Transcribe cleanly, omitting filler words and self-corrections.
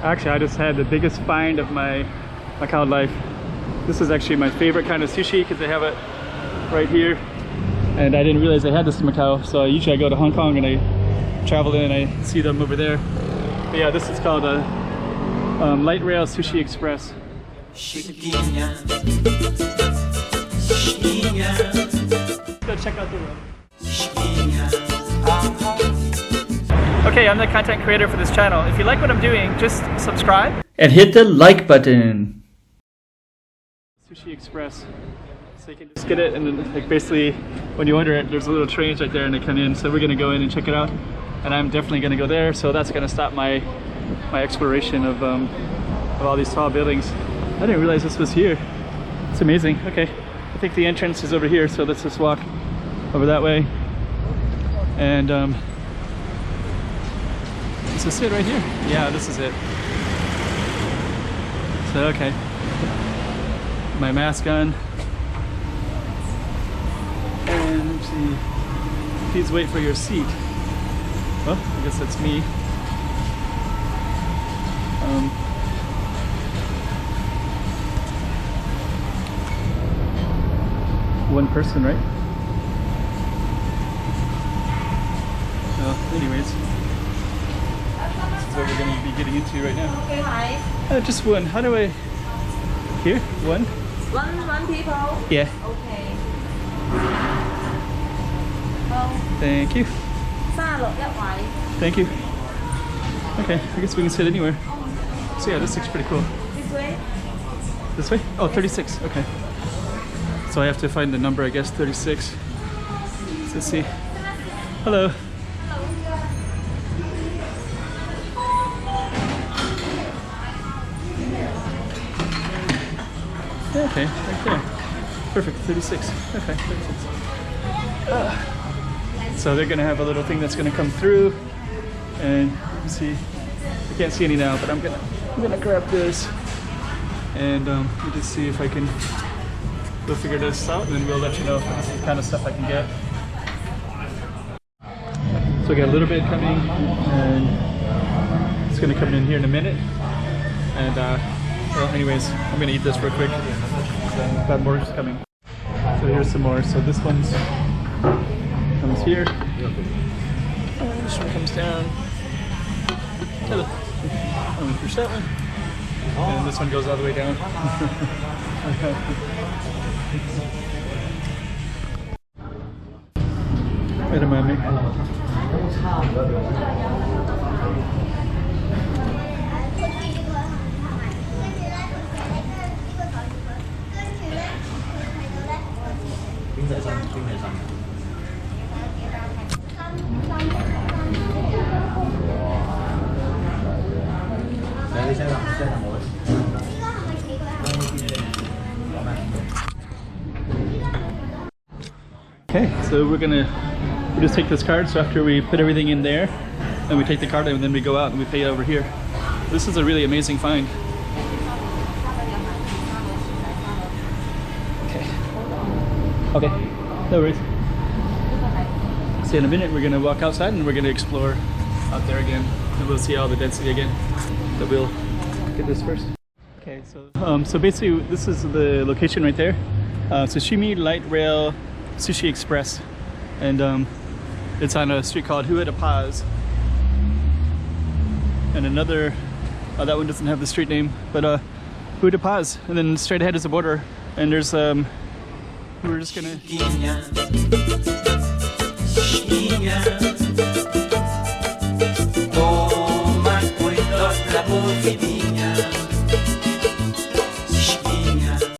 Actually, I just had the biggest find of my Macau life. This is actually my favorite kind of sushi because they have it right here. And I didn't realize they had this in Macau. So usually I go to Hong Kong and I travel in and I see them over there. But yeah, this is called a Light Rail Sushi Express. Go check out the room. Okay, I'm the content creator for this channel. If you like what I'm doing, just subscribe and hit the like button. Sushi Express. So you can just get it, and then like basically when you order it, there's a little trains right there and they come in. So we're gonna go in and check it out. And I'm definitely gonna go there. So that's gonna stop my exploration of all these tall buildings. I didn't realize this was here. It's amazing. Okay, I think the entrance is over here. So let's just walk over that way. And is this it right here? Yeah, this is it. So, okay. My mask on. And see, please wait for your seat. Well, I guess that's me. One person, right? Well, anyways. What we're going to be getting into right now. Just one. How do I? Here? One? One people? Yeah. Okay. Thank you. 36一位. Thank you. Okay, I guess we can sit anywhere. So yeah, this looks pretty cool. This way? This way? Oh, 36. Okay. So I have to find the number, I guess, 36. So let's see. Hello. Okay, right there. Perfect, 36. Okay, 36. So they're gonna have a little thing that's gonna come through, and you see, I can't see any now, but I'm gonna grab this, and let me just see if I can. We'll figure this out, and then we'll let you know if this is the kind of stuff I can get. So we got a little bit coming, and it's gonna come in here in a minute, and well, anyways, I'm gonna eat this real quick. Got more coming. So here's some more. So this one's comes here. And this one comes down. I'm gonna push that one. And this one goes all the way down. Wait a moment. Okay, so we just take this card. So after we put everything in there, and we take the card and then we go out and we pay over here. This is a really amazing find. Okay, no worries. So in a minute we're gonna walk outside and we're gonna explore out there again, and we'll see all the density again. But we'll get this first. Okay, so basically this is the location right there. Sushimitei Light Rail Sushi Express, and it's on a street called Rua da Paz. And another, that one doesn't have the street name, but Rua da Paz. And then straight ahead is the border, and there's we're just gonna.